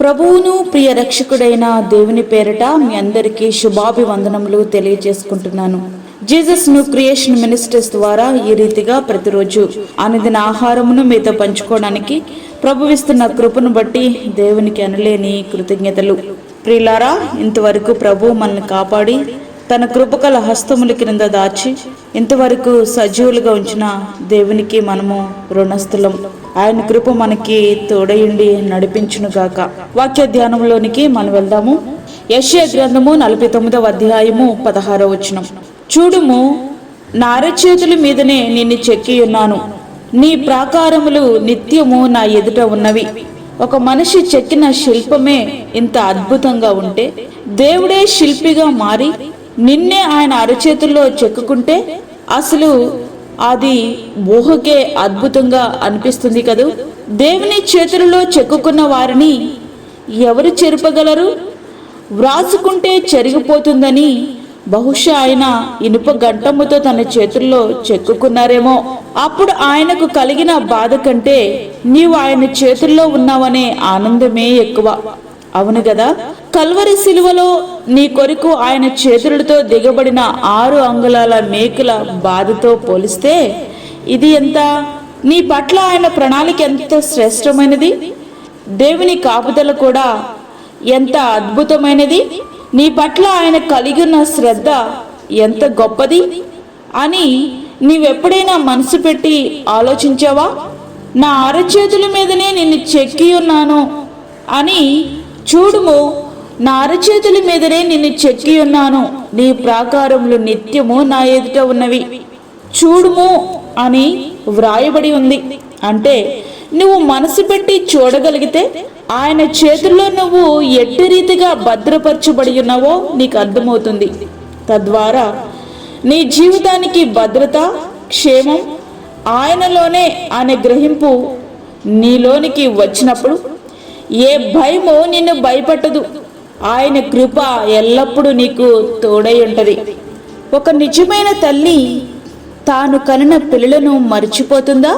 ప్రభువును ప్రియ రక్షకుడైన దేవుని పేరిట మీ అందరికీ శుభాభివందనములు తెలియజేసుకుంటున్నాను. జీసస్ ను క్రియేషన్ మినిస్ట్రీస్ ద్వారా ఈ రీతిగా ప్రతిరోజు అనుదిన ఆహారమును మీతో పంచుకోవడానికి ప్రభువిస్తున్న కృపను బట్టి దేవునికి అనలేని కృతజ్ఞతలు. ప్రియులారా, ఇంతవరకు ప్రభు మనల్ని కాపాడి తన కృపకల హస్తముల క్రింద దాచి ఇంతవరకు సజీవులుగా ఉంచిన దేవునికి మనము రుణస్థులం. ఆయన కృప మనకి తోడయుండి నడిపించునుగాక. వాక్య ధ్యానంలోనికి మనం వెళ్దాము. యెషయా గ్రంథము 49వ అధ్యాయము 16వ వచనం. చూడుము, నా అరచేతుల మీదనే నిన్ను చెక్కి ఉన్నాను, నీ ప్రాకారములు నిత్యము నా ఎదుట ఉన్నవి. ఒక మనిషి చెక్కిన శిల్పమే ఇంత అద్భుతంగా ఉంటే, దేవుడే శిల్పిగా మారి నిన్నే ఆయన అరచేతుల్లో చెక్కుకుంటే అసలు అది ఊహకే అద్భుతంగా అనిపిస్తుంది కదూ. దేవుని చేతులలో చెక్కుకున్న వారిని ఎవరు చెరపగలరు? వ్రాసుకుంటే చెరిగిపోతుందని బహుశా ఆయన ఇనుప గంటముతో తన చేతుల్లో చెక్కుకున్నారేమో. అప్పుడు ఆయనకు కలిగిన బాధ కంటే నీవు ఆయన చేతుల్లో ఉన్నావనే ఆనందమే ఎక్కువ. అవును కదా. కల్వరి శిలువలో నీ కొరకు ఆయన చేతులతో దిగబడిన 6 అంగుళాల మేకుల బాధతో పోలిస్తే ఇది ఎంత? నీ పట్ల ఆయన ప్రణాళిక ఎంత శ్రేష్టమైనది, దేవుని కాపుదల కూడా ఎంత అద్భుతమైనది, నీ పట్ల ఆయన కలిగిన శ్రద్ధ ఎంత గొప్పది అని నీవెప్పుడైనా మనసు పెట్టి ఆలోచించావా? నా అరచేతుల మీదనే నిన్ను చెక్కి ఉన్నాను అని. చూడుము, నా అరచేతుల మీదనే నిన్ను చెక్కి ఉన్నాను, నీ ప్రాకారములు నిత్యము నా ఎదుట ఉన్నవి. చూడుము అని వ్రాయబడి ఉంది. అంటే నువ్వు మనసు పెట్టి చూడగలిగితే ఆయన చేతుల్లో నువ్వు ఎట్టి రీతిగా భద్రపరచబడి ఉన్నావో నీకు అర్థమవుతుంది. తద్వారా నీ జీవితానికి భద్రత, క్షేమం ఆయనలోనే అనే గ్రహింపు నీలోనికి వచ్చినప్పుడు ఏ భయమో నిన్ను భయపట్టదు. ఆయన కృప ఎల్లప్పుడూ నీకు తోడై ఉంటది. ఒక నిజమైన తల్లి తాను కనిన పిల్లలను మర్చిపోతుందా?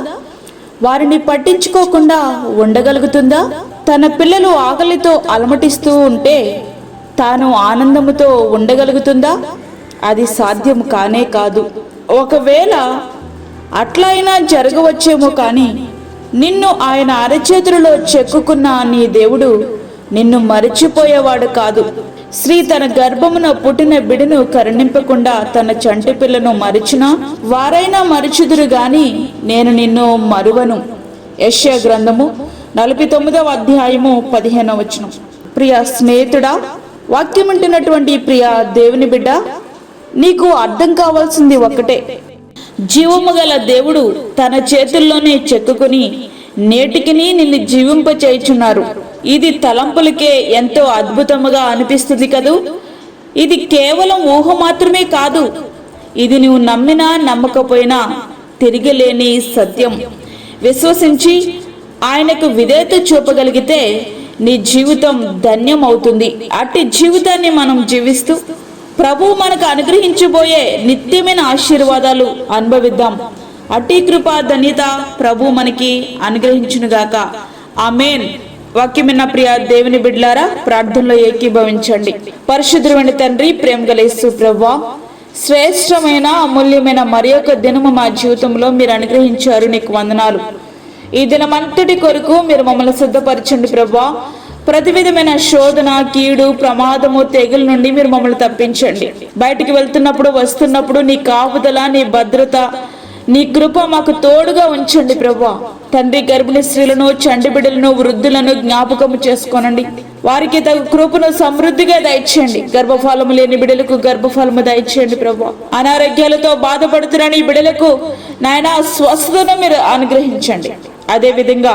వారిని పట్టించుకోకుండా ఉండగలుగుతుందా? తన పిల్లలు ఆకలితో అలమటిస్తూ ఉంటే తాను ఆనందముతో ఉండగలుగుతుందా? అది సాధ్యం కానే కాదు. ఒకవేళ అట్లయినా జరగవచ్చేమో, కానీ నిన్ను ఆయన అరచేతులలో చెక్కుకున్న నీ దేవుడు నిన్ను మరిచిపోయేవాడు కాదు. స్త్రీ తన గర్భమున పుట్టిన బిడ్డను కరుణింపకుండా తన చంటి పిల్లను మరిచినా వారైనా మరిచుదురు గాని నేను నిన్ను మరువను. యెషయా గ్రంథము 49వ అధ్యాయము 15వ వచనం. ప్రియ స్నేహితుడా, వాక్యం వింటున్నటువంటి ప్రియ దేవుని బిడ్డ, నీకు అర్థం కావాల్సింది ఒక్కటే. జీవము గల దేవుడు తన చేతుల్లోనే చెక్కుకుని నేటికిని నిన్ను జీవింపచేయుచున్నారు. ఇది తలంపులకే ఎంతో అద్భుతముగా అనిపిస్తుంది కదూ. ఇది కేవలం ఊహ మాత్రమే కాదు, ఇది నువ్వు నమ్మినా నమ్మకపోయినా తిరిగిలేని సత్యం. విశ్వసించి ఆయనకు విధేయత చూపగలిగితే నీ జీవితం ధన్యం అవుతుంది. అట్టి జీవితాన్ని మనం జీవిస్తూ ప్రభువు మనకు అనుగ్రహించబోయే నిత్యమైన ఆశీర్వాదాలు అనుభవిద్దాం. అట్టి కృపా ధన్యత ప్రభు మనకి అనుగ్రహించునుగాక. ఆమేన్. వాక్యమైన ప్రియ దేవుని బిడ్డలారా, ప్రార్థనలో ఏకీభవించండి. పరిశుద్ధుడైన తండ్రి, ప్రేమ గల యేసు ప్రభువా, శ్రేష్టమైన అమూల్యమైన మరి ఒక దినము మా జీవితంలో మీరు అనుగ్రహించారు. నీకు వందనాలు. ఈ దినమంతటి కొరకు మీరు మమ్మల్ని సిద్ధపరచండి ప్రభువా. ప్రతి విధమైన శోధన, కీడు, ప్రమాదము, తెగుల నుండి మీరు మమ్మల్ని తప్పించండి. బయటికి వెళ్తున్నప్పుడు, వస్తున్నప్పుడు నీ కాపుదల, నీ భద్రత, నీ కృప మాకు తోడుగా ఉంచండి ప్రభువా. తండ్రి, గర్భిణీ స్త్రీలను, చంటి బిడ్డలను, వృద్ధులను జ్ఞాపకము చేసుకోనండి. వారికి తగు కృపను సమృద్ధిగా దయచేయండి. గర్భఫలము లేని బిడ్డలకు గర్భఫలము దయచేయండి ప్రభువా. అనారోగ్యాలతో బాధపడుతున్న ఈ బిడ్డలకు నాయనా స్వస్థతను మీరు అనుగ్రహించండి. అదే విధంగా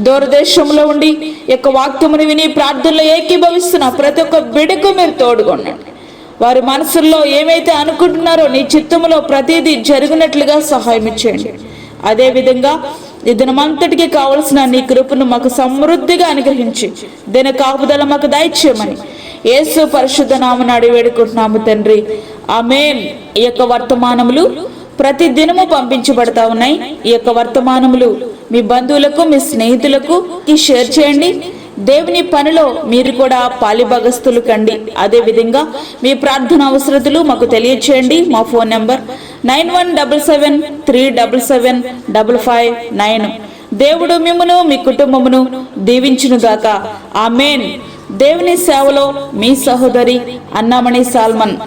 దూరదేశంలో ఉండి యొక్క వాక్యమును విని ప్రార్థనలో ఏకీభవిస్తున్న ప్రతి ఒక్క బిడ్డకు మీరు తోడుగొనండి. వారి మనసుల్లో ఏమైతే అనుకుంటున్నారో నీ చిత్తములో ప్రతిదీ జరిగినట్లుగా సహాయం చేయండి. అదే విధంగా ఈ దినమంతటికి కావలసిన నీ కృపను మాకు సమృద్ధిగా అనుగ్రహించి దిన కాపుదల మాకు దయచేయమని యేసు పరిశుద్ధ నామమున అడిగి వేడుకుంటున్నాము తండ్రి. ఆమేన్. ఈ యొక్క వర్తమానములు ప్రతి దినము పంపించబడతా ఉన్నాయి. ఈ యొక్క వర్తమానములు మీ బంధువులకు, మీ స్నేహితులకు షేర్ చేయండి. దేవుని పనిలో మీరు కూడా పాలిభాగస్తులు కండి. అదేవిధంగా మీ ప్రార్థన అవసరతలు మాకు తెలియచేయండి. మా ఫోన్ నంబర్ 9177377559. దేవుడు మిమ్మును మీ కుటుంబమును దీవించునుగాక. ఆమేన్. దేవుని సేవలో మీ సహోదరి అన్నామణి సాల్మన్.